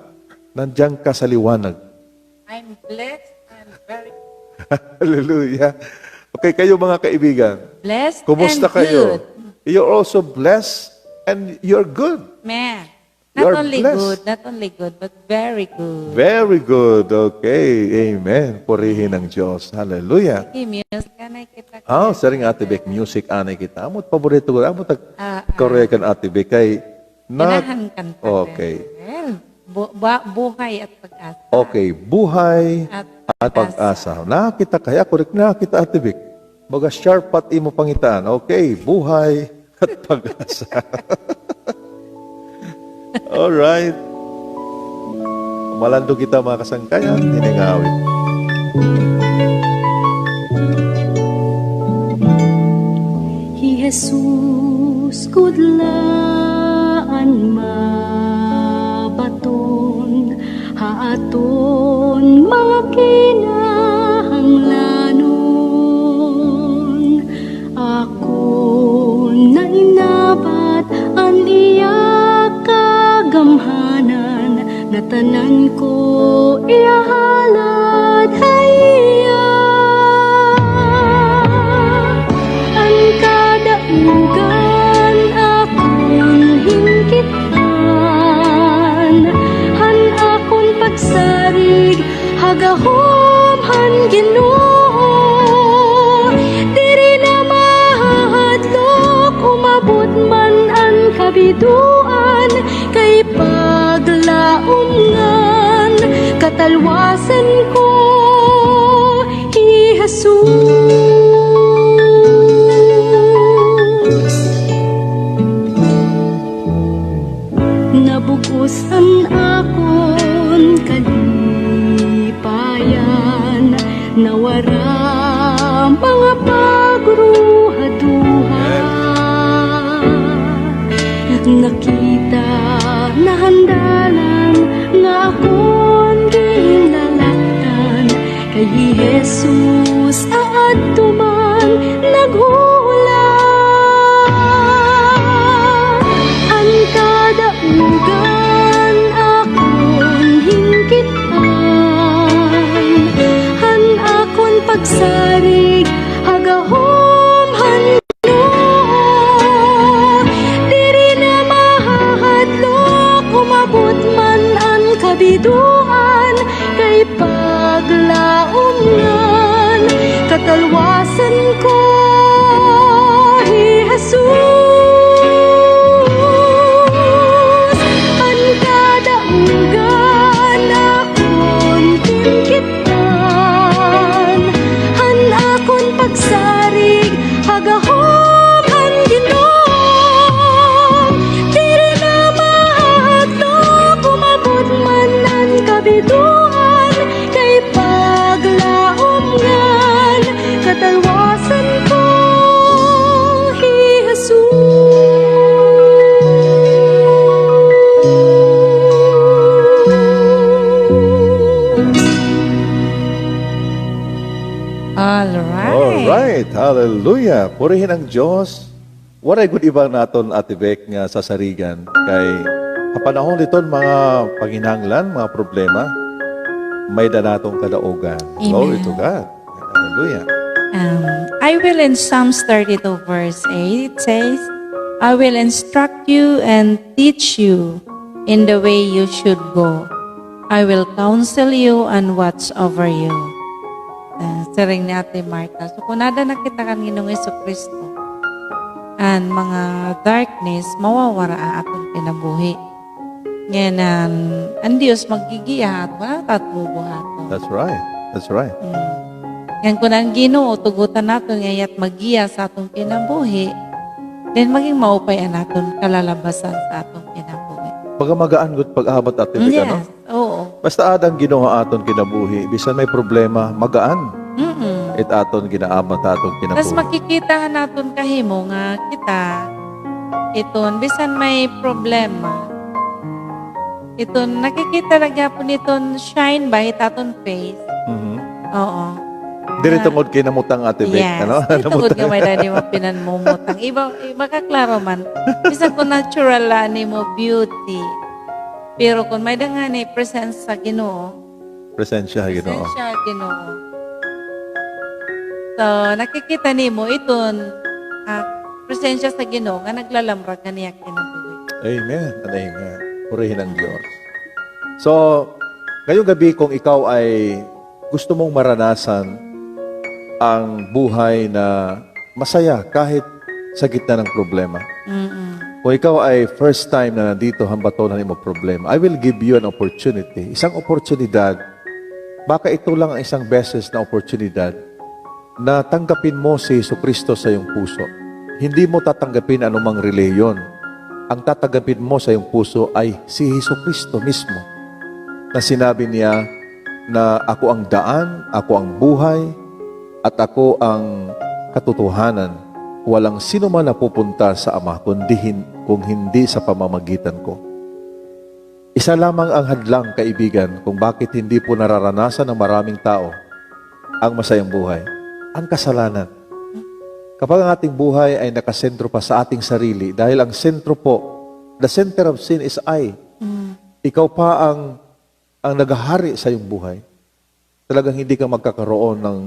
Nandiyan ka sa liwanag. I'm blessed and very Hallelujah. Okay, kayo mga kaibigan. blessed Kumusta and kayo? good. you're also blessed and you're good. Man. You are Not only blessed. good, not only good, but very good. Very good. Okay. Amen. Purihin ng Diyos. Hallelujah. Music ka na kita. Ah, saring Ate Bek, music anay kita. Amot paborito ko. Amot Ah, korekan Ate Bek kay Ganahan kanta. Okay. Well, buhay at pag-asa. Okay, buhay At at pag-asa. Nakita kaya correct nakita Ate Bek. Baga sharp pat imo pangitaan. Okay, buhay at pag-asa. All right. Malando kita mga kasangkayan, tiningawin. Hi Jesus kudlaan mabaton haaton mga kinahanglanon ako na inabat ang iya kagamhanan na tanan ko ihalad hayya ang kadaugan akong hingkitan han akong pagsarig hagahom han Ginoo diri na mahadlok umabot man ang kabiduan kay paglaumngan katalwasan ko hi Jesus nabukusan akon kalipayan nawara mga pagruhaduha nakita na handalan nga akon ginlalaktan kay Jesus aadto man naghula ang kadaugan akon hingkitan han akon pagsarig hagahom han Ginoo diri na mahadlok umabot man ang kabiduan kay paglaumngan katalwasan ko hi Jesus ang kadaugan akon hingkitan han akon pagsarig hagahom han Ginoo diri na mahadlok umabot man ang kabiduan kay paglaumngan katalwasan ko hi Jesus Alright. Alright, hallelujah. Purihin ang Diyos. Waray good ibang naton Ate Bek nga sa sarigan. Kay kapanahon dito mga panginahanglan, mga problema, may danatong kadaugan. Amen. Glory to God. Hallelujah. I will in Psalms 32 verse 8, it says, I will instruct you and teach you in the way you should go. I will counsel you and watch over you. Saring ni Ate Martha. So, kung nada nakita kan Ginoong Jesucristo, and mga darkness, mawawara ang atong kinabuhi. Ngayon, ang Diyos magigiya at wala tatlubuhato. That's right. That's right. Yan kung ang Ginoo, tugutan natin ngayat magiya sa atong kinabuhi, then maging maupayan natin kalalabasan sa atong kinabuhi. Pagamagaan good pag-abot Ate Bek, ano? Yes, oo. Basta adang ginawa aton kinabuhi, bisan may problema, magaan. It aton ginaamat aton Tapos kinabuhi. makikita natin kahimo nga kita, iton, bisan may problema, iton, nakikita lang po niton shine ba, itaton face. Mhm. Oo. Diri tungod kinamutang Ate Bek, Yes. ano? Tungod nga may dani mo pinanmumutang. Iba kaklaro man. Bisan kung natural ni mo beauty. Pero kung may dangan ni presence sa Ginoo, Presensya, Ginoo. presensya Ginoo. So, nakikita nimo iton presensya sa Ginoo nga naglalamrag kaniya kinabuhi. Amen and amen. Purihin ang Diyos. So, ngayong gabi kung ikaw ay gusto mong maranasan ang buhay na masaya kahit sa gitna ng problema. Kung ikaw ay first time na nandito hambatonan mo problema, I will give you an opportunity. Isang oportunidad, baka ito lang ang isang beses na oportunidad na tanggapin mo si Jesucristo sa iyong puso. Hindi mo tatanggapin anumang reliyon. Ang tatanggapin mo sa iyong puso ay si Jesucristo mismo. Na sinabi niya na ako ang daan, ako ang buhay, at ako ang katotohanan. Walang sino man na pupunta sa Ama kung hindi sa pamamagitan ko. Isa lamang ang hadlang, kaibigan, kung bakit hindi po nararanasan ng maraming tao ang masayang buhay. Ang kasalanan. Kapag ang ating buhay ay nakasentro pa sa ating sarili, dahil ang sentro po, the center of sin is I. Ikaw pa ang naghahari sa iyong buhay. Talagang hindi ka magkakaroon ng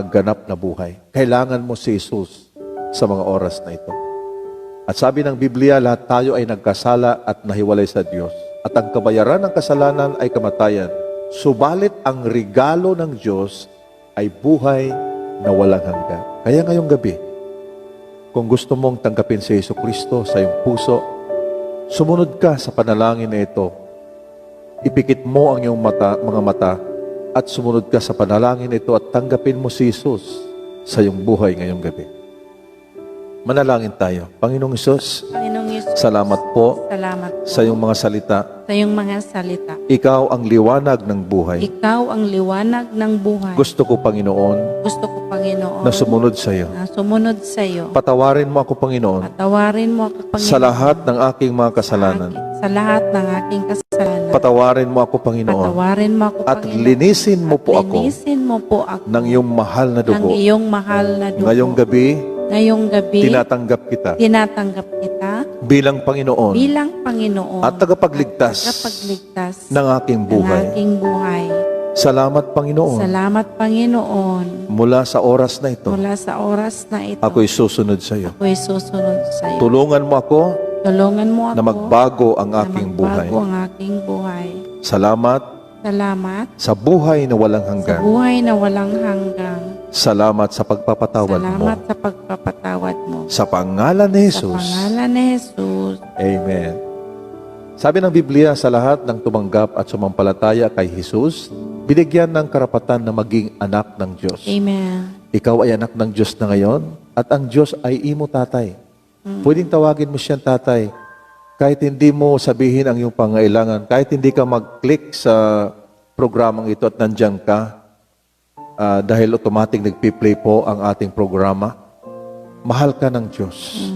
ganap na buhay. Kailangan mo si Jesus sa mga oras na ito. At sabi ng Biblia, lahat tayo ay nagkasala at nahiwalay sa Diyos. At ang kabayaran ng kasalanan ay kamatayan. Subalit ang regalo ng Diyos ay buhay na walang hanggan. Kaya ngayong gabi, kung gusto mong tanggapin si Jesucristo sa iyong puso, sumunod ka sa panalangin na ito. Ipikit mo ang iyong mga mata at sumunod ka sa panalangin ito at tanggapin mo si Jesus sa iyong buhay ngayong gabi. Manalangin tayo. Panginoong Hesus, Panginoong Yesus, salamat po salamat po sa iyong mga salita. sa iyong mga salita. Ikaw ang liwanag ng buhay. Ikaw ang liwanag ng buhay. Gusto ko, Panginoon, Gusto ko, Panginoon, na sumunod sa iyo. na sumunod sa iyo. Patawarin mo ako, Panginoon, Patawarin mo ako, Panginoon, sa lahat ng aking mga kasalanan. sa lahat ng aking kasalanan. Patawarin mo ako, Panginoon, Patawarin mo ako, at Panginoon. linisin mo po ako Linisin mo po ako ng iyong mahal na ng dugo. iyong mahal na dugo. Ngayong gabi, Ngayong gabi, tinatanggap kita tinatanggap kita bilang Panginoon bilang Panginoon at tagapagligtas tagapagligtas ng aking ng buhay. aking buhay. Salamat, Panginoon, Salamat, Panginoon, mula sa oras na ito. mula sa oras na ito. Ako'y susunod sa iyo. Ako'y susunod sa iyo. Tulungan mo ako Tulungan mo ako na magbago ang na aking buhay. magbago ang aking buhay. Salamat Salamat sa buhay na walang sa hanggan. buhay na walang hanggang. Salamat sa pagpapatawad mo. Salamat sa pagpapatawad mo. Sa pangalan ni Sa Jesus. pangalan ni Jesus. Amen. Sabi ng Biblia, sa lahat ng tumanggap at sumampalataya kay Jesus, binigyan ng karapatan na maging anak ng Diyos. Amen. Ikaw ay anak ng Diyos na ngayon at ang Diyos ay imo tatay. Pwedeng tawagin mo siyang tatay kahit hindi mo sabihin ang iyong pangailangan, kahit hindi ka mag-click sa programang ito at nandiyan ka, dahil automatic nagpi-play po ang ating programa, mahal ka ng Diyos.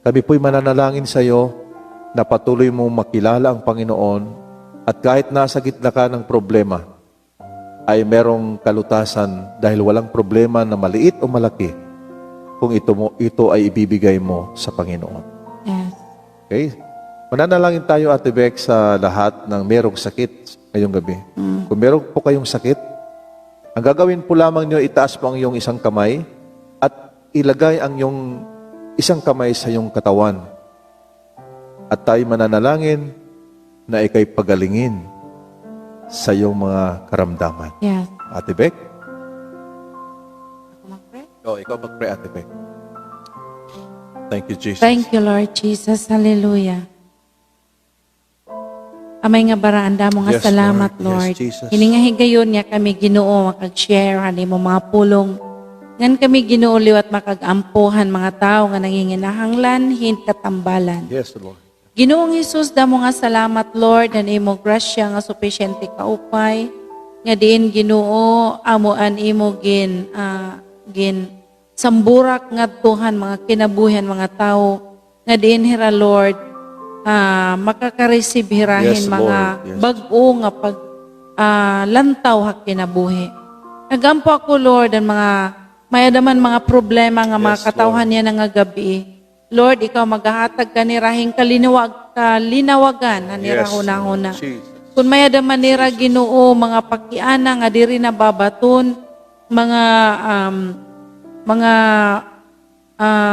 Kami po'y mananalangin sa iyo na patuloy mong makilala ang Panginoon at kahit nasa gitna ka ng problema, ay merong kalutasan dahil walang problema na maliit o malaki kung ito ay ibibigay mo sa Panginoon. Yes. Okay? Mananalangin tayo, Ate Beck, sa lahat ng merong sakit ngayong gabi. Kung meron po kayong sakit, ang gagawin po lamang nyo, itaas po ang iyong isang kamay at ilagay ang iyong isang kamay sa iyong katawan. At tayo mananalangin na ikay pagalingin sa iyong mga karamdaman. Yes. Ate Beck? Ako mag-pray? Ikaw mag-pray, Ate Beck. Thank you, Jesus. Thank you, Lord Jesus. Hallelujah. Amay nga baraanda mo nga Yes, salamat, Lord. Yes, Lord. Jesus. Hiningahigayon nga kami Ginoo makag-share hani mo mga pulong. Ngan kami Ginoo liwat makagampuhan mga tao nga nanginginahanglan hin katambalan. Yes, Lord. Ginoong Jesus, damo nga salamat, Lord, na imo grasya nga sufisyente kaupay, nga diin Ginoo, amuan imo gin samburak nga tuhan mga kinabuhian mga tao, nga diin hira, Lord, makakareceive hirahin Yes, mga Lord. Yes. bag-o nga pag lantaw hak kinabuhi. Nagampo ako, Lord, ang mga mayadaman mga problema nga mga Yes, katawhan niya nga gabi. Lord, ikaw maghahatag ka ni rahing kalinawagan, ni rahuna-huna. Jesus. Kung mayadaman nira Ginoo, mga pakiana nga diri na babaton, mga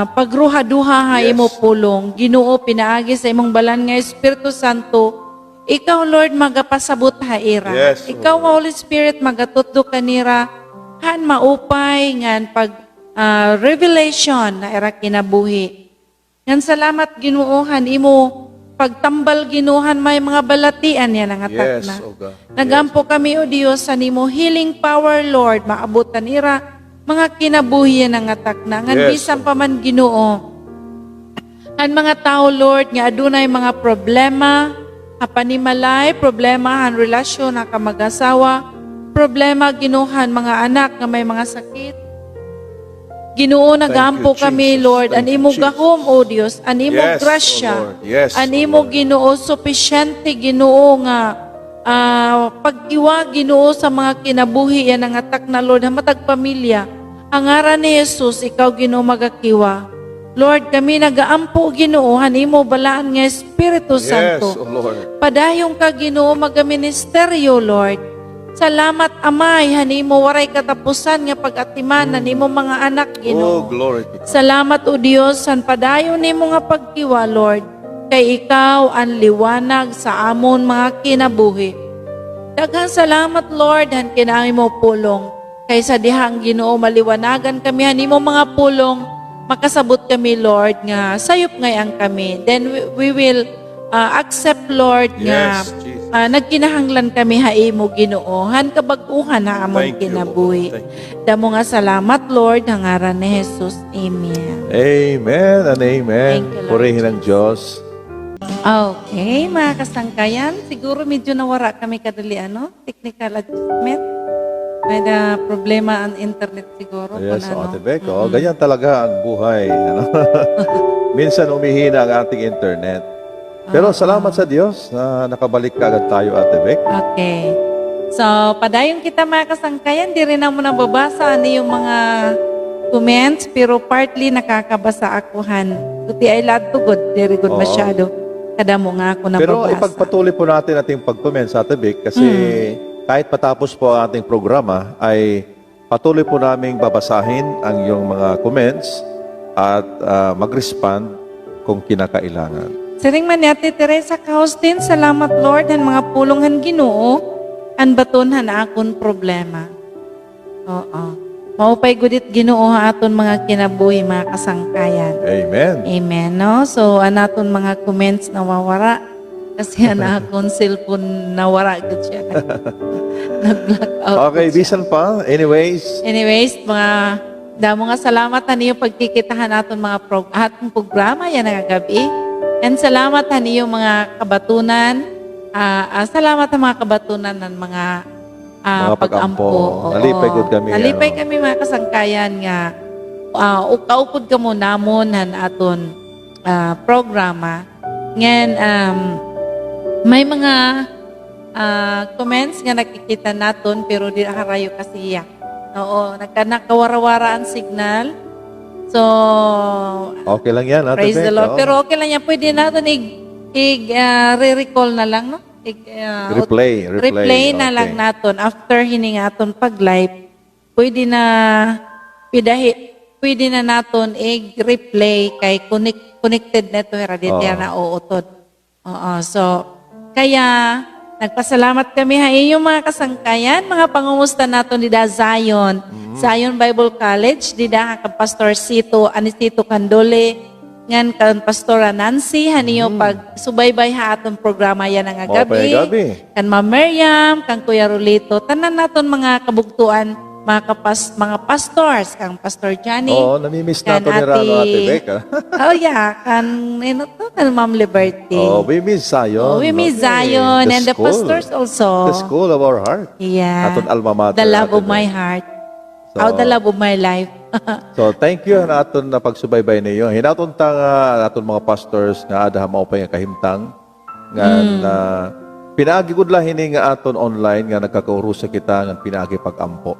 pagruha-duha ha imo pulong. Ginoo pinaagi sa imong balan nga Espiritu Santo. Ikaw Lord magapasabot ha ira. Yes, Ikaw Holy Spirit magatutdo kanira han maupay ngan pag revelation na ira kinabuhi. Ngan salamat Ginoohan imo pagtambal Ginuhan may mga balatian yan ang atak Yes, na. O God. Nagampo kami o Diyos sa nimo healing power Lord maabutan ira mga kinabuhi yan ang atak na. Ngan Yes, bisan pa man Ginoo. Ang mga tao Lord nga adunay mga problema, kapanimalay, problema han relasyon na kamag-asawa, problema Ginuhan mga anak nga may mga sakit. Ginoo nagampo you, kami Jesus. Lord, an Thank you, imo Jesus. gahom o Dios, an imo Yes, grasya, O Lord. Yes, an O imo Lord. Ginoo sufficiente Ginoo nga pag-iwa Ginoo sa mga kinabuhi yan ang atak na Lord, hamatag pamilya. Ang ngaran ni Jesus, ikaw Ginoo magakiwa. Lord, kami nagaampo Ginoo, han imo balaan nga Espiritu Yes, Santo. O Lord. Padayong ka Ginoo magaministeryo Lord. Salamat Amay, hanimo waray katapusan nga pag-atiman nimo mga anak Oh, Ginoo. glory to God. Salamat o Dios san padayon nimo nga pagkiwa Lord. Kay ikaw ang liwanag sa amon mga kinabuhi. Daghang salamat Lord han kinaami mo pulong. Kay sa dihang Ginoo maliwanagan kami hanimo mga pulong makasabot kami Lord nga sayop ngayang kami. Then we will accept Lord nga Yes, Jesus. nagkinahanglan kami haimo Ginoo han kabag-uhan na among Thank you, kinabuhi. Lord. Thank Damo nga salamat Lord ang ngaran ni Jesus. Amen. Amen and amen. Thank you, Lord Purihin ang Diyos. Okay, mga kasangkayan, siguro medyo nawara kami kadali technical adjustment. May na problema ang internet siguro. Yes, kung Ate Beck. Oh, ganyan talaga ang buhay. Ano? Minsan umihina ang ating internet. Pero salamat sa Diyos na nakabalik ka agad tayo, Ate Beck. Okay. So, padayon kita mga kasangkayan, di rin naman nababasa ano yung mga comments, pero partly nakakabasa akuhan. Kuti ay lahat to good, very good Oo. masyado. Kada mo nga ako Pero nababasa. ipagpatuloy po natin ating pag-comment sa Ate Beck kasi kahit patapos po ang ating programa ay patuloy po naming babasahin ang iyong mga comments at mag-respond kung kinakailangan. Siring man ni Ate Teresa Kaustin, salamat Lord, ang mga pulonghan Ginoo, ang batonhan akon problema. Oo. Maupay gudit Ginoo ha aton mga kinabuhi, mga kasangkayan. Amen. Amen, no? So, anaton mga comments nawawara, kasi akong cellphone nawara gud siya. Nag-black out. Okay, bisan pa. Anyways, mga damo nga salamat niyo pagkikitahan naton mga atong programa yan nga gabi. And salamat niyo mga kabatunan. Salamat sa mga kabatunan ng mga Mga pag-ampo. Oo. Nalipay gud kami, Nalipay ano. kami mga kasangkayan nga kaupod ka mo namon han aton programa. Ngayon, may mga comments nga nakikita naton pero di harayo kasi ya. Oo, nakawara-wara ang signal. So, Okay lang yan, Ate praise Beck. the Lord. oh. Pero okay lang yan. Pwede natin re-recall na lang, no? Replay. Replay na Okay. lang naton after hiningaton pag-live. Pwede na naton i-replay kay connected na ito hereditary na uutod. Oo. So, kaya nagpasalamat kami ha inyong mga kasangkayan, mga pangumusta naton dida Zion. Zion Bible College, dida ka Pastor Anisito Candole, ngan kan Pastora Nancy, haniyo pag subaybay ha atong programa yan ang Mapay gabi. kan Ma'am Miriam, kan Kuya Rolito, tanan naton mga kabugtuan, mga pastors, kang Pastor Johnny. Oo, namimiss kan nato ni Rano, Ate Beck. Oh yeah, kan Ma'am Liberty. Oh, we miss Zion. We miss Okay. Zion and the school. pastors also. The school of our heart. Yeah. Aton alma mater. The love Ate of my Beck. heart. So- The love of my life. So, thank you na aton na pagsubaybay niyo. Hinaton ta nga aton mga pastors nga ada mao pa nga kahimtang nga na pinaagi gud lang hini nga aton online nga nagkakaurusa kita nga pinaagi pag-ampo.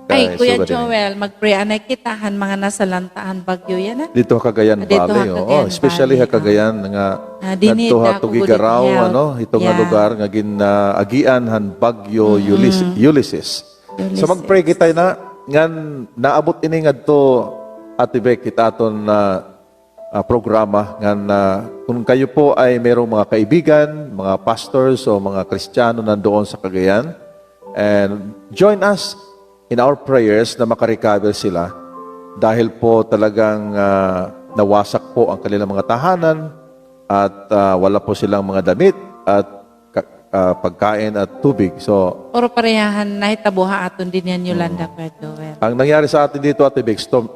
Ay, Kay Kuya suga din. Joel, mag-pray anay kitahan mga nasa lantaan bagyo yan. Dito Cagayan Dito Valley, Cagayan especially Valley, Cagayan nga dinhi ngadto ha ako Tugigaraw good health. ano ito nga Yeah. lugar nga agian han bagyo Ulysses. So Ulysses. mag-pray kita na ngan naabot ini ngadto Ate Beck, kita aton na programa nga na kung kayo po ay mayroong mga kaibigan, mga pastors o mga Kristiyano nandoon sa Cagayan, and join us in our prayers na makarecover sila dahil po talagang nawasak po ang kanilang mga tahanan at wala po silang mga damit at pagkain at tubig. So, Puro parehahan nahitabuha aton din yan Yolanda Kuya Joel. ang nangyari sa atin dito, Ate Beck, storm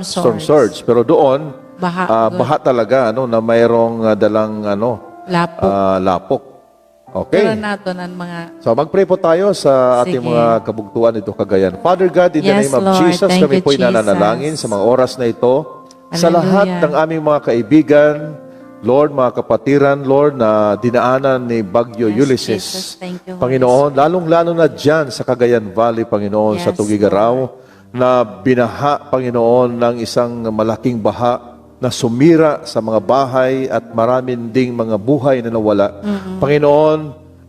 Storm surge. Pero doon, Baha. baha talaga, na mayroong dalang Lapok. lapok. Pero Okay. nato ng mga... So mag-pray po tayo sa ating Sige. mga kabugtuan dito Cagayan. Father God, in the Yes, name of Lord. Jesus, Thank kami you, po'y nananalangin Jesus. sa mga oras na ito. Sa Hallelujah. lahat ng aming mga kaibigan, Lord, mga kapatiran, Lord, na dinaanan ni Bagyo Yes, Ulysses. Jesus. Thank you, Holy Panginoon, lalong-lalo na dyan sa Cagayan Valley, Panginoon, sa Yes, Tugigaraw, na binaha, Panginoon, ng isang malaking baha na sumira sa mga bahay at maraming ding mga buhay na nawala. Panginoon,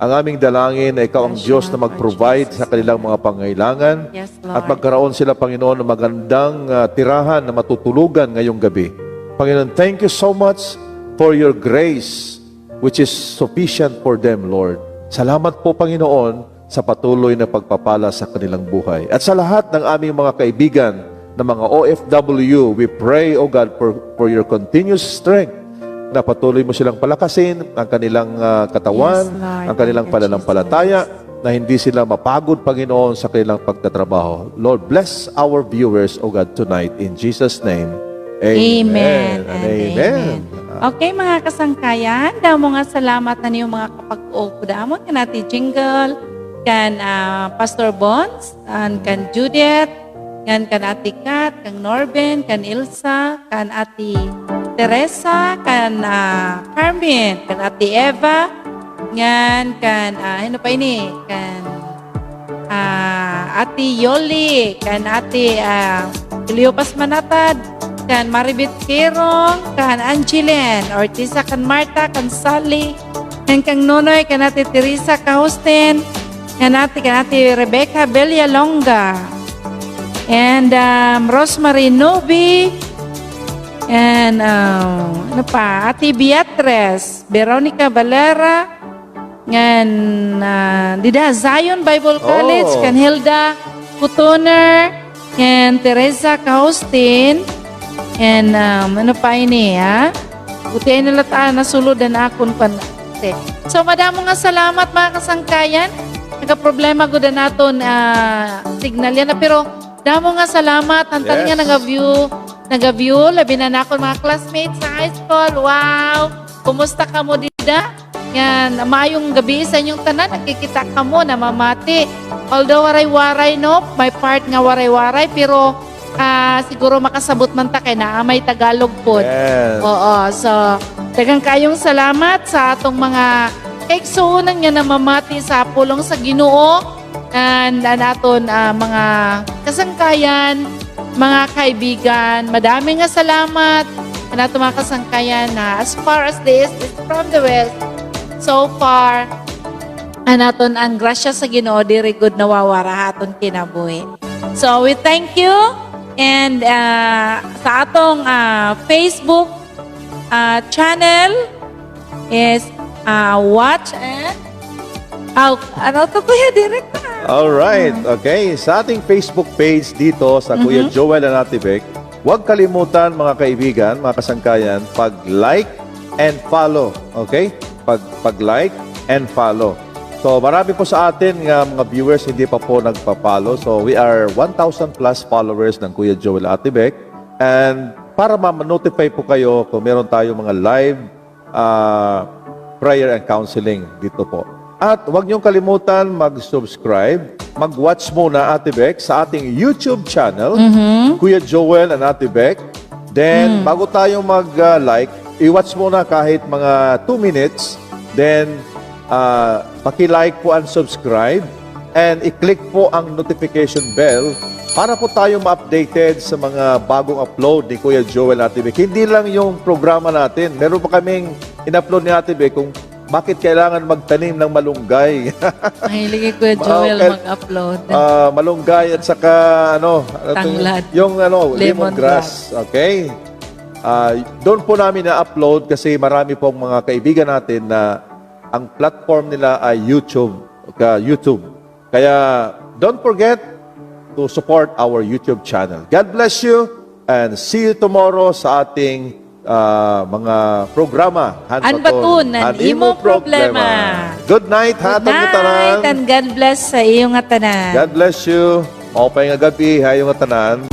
ang aming dalangin na Ikaw ang Yes, Diyos na Lord mag-provide Jesus. sa kanilang mga pangailangan Yes, Lord. at magkaroon sila, Panginoon, ng magandang tirahan na matutulugan ngayong gabi. Panginoon, thank you so much for your grace which is sufficient for them, Lord. Salamat po, Panginoon, sa patuloy na pagpapala sa kanilang buhay. At sa lahat ng aming mga kaibigan na mga OFW, we pray, O God, for your continuous strength na patuloy mo silang palakasin ang kanilang katawan, Yes, Lord. ang kanilang Thank you, pananampalataya, na hindi sila mapagod, Panginoon, sa kanilang pagtatrabaho. Lord, bless our viewers, O God, tonight. In Jesus' name, Amen. and and amen. Okay, mga kasangkayan, damo nga salamat na niyo mga kapag-o damon kan ati Jingle, kan Pastor Bonds, kan Judith, kan ati Kat, kan Norben, kan Ilsa, kan ati Teresa, kan Carmen, kan ati Eva, ngan kan ano pa ini, kan ati Yoli, kan ati Cleopas Manatad, kan Maribit Kirong, kan Angeline, Ortiza, kan Marta, kan Sally, kan Nonoy, kan ati Teresa Kahustin, kan ati Rebecca Bellalonga, and Rosemary Novi, and ano pa, ati Beatrice, Veronica Valera, ngan Dida Zion Bible College, Oh. kan Hilda Kutoner, and Teresa Kahustin, and ano pa ini Buti ay nalataan na sulod na akon pan. So madamo nga salamat mga kasangkayan. Nagka-problema ko na naton signal yan na pero damo nga salamat. Antal Yes. nga nag-view, labi na nakon mga classmates sa high school. Wow! Kumusta ka mo dida? Yan, mayong gabi sa inyong tanan, nakikita ka mo na mamati. Although waray-waray no, may part nga waray-waray pero siguro makasabot man ta kay na may Tagalog po. Yes. Oo, so daghang kayong salamat sa atong mga kaigsuonan nga namamati sa pulong sa Ginoo and naton mga kasangkayan, mga kaibigan. Madami nga salamat sa atong mga kasangkayan na as far as the east is from the west. So far, anaton ang grasya sa Ginoo diri gud nawawara aton kinabuhi. So we thank you. And sa atong Facebook channel is watch and ano to kuya direct All right. Okay. Sa ating Facebook page dito sa Kuya Joel and Ate Beck, huwag kalimutan mga kaibigan, mga kasangkayan, pag-like and follow. Okay? Pag-like and follow. So marami po sa atin nga mga viewers hindi pa po nagpa-follow. So we are 1,000 plus followers ng Kuya Joel Ate Beck. And para ma-notify po kayo kung meron tayo mga live prayer and counseling dito po. At huwag niyong kalimutan mag-subscribe, mag-watch muna Ate Beck sa ating YouTube channel, Kuya Joel and Ate Beck. Then bago tayo mag-like, i-watch muna kahit mga 2 minutes. Then paki-like po and subscribe and i-click po ang notification bell para po tayo ma-updated sa mga bagong upload ni Kuya Joel Ate Beck. Hindi lang yung programa natin. Meron pa kaming in-upload ni Ate Beck kung bakit kailangan magtanim ng malunggay? Mahilig ko Joel Okay. mag-upload. Malunggay at saka Tanglad. yung lemongrass. Okay? Doon po namin na-upload kasi marami pong mga kaibigan natin na ang platform nila ay YouTube. Kaya don't forget to support our YouTube channel. God bless you and see you tomorrow sa ating mga programa. Hanbaton ng imo problema. Good night, Good hatag mo tanan. night and God bless sa iyong tanan. God bless you. O pa nga gabi, hayong tanan.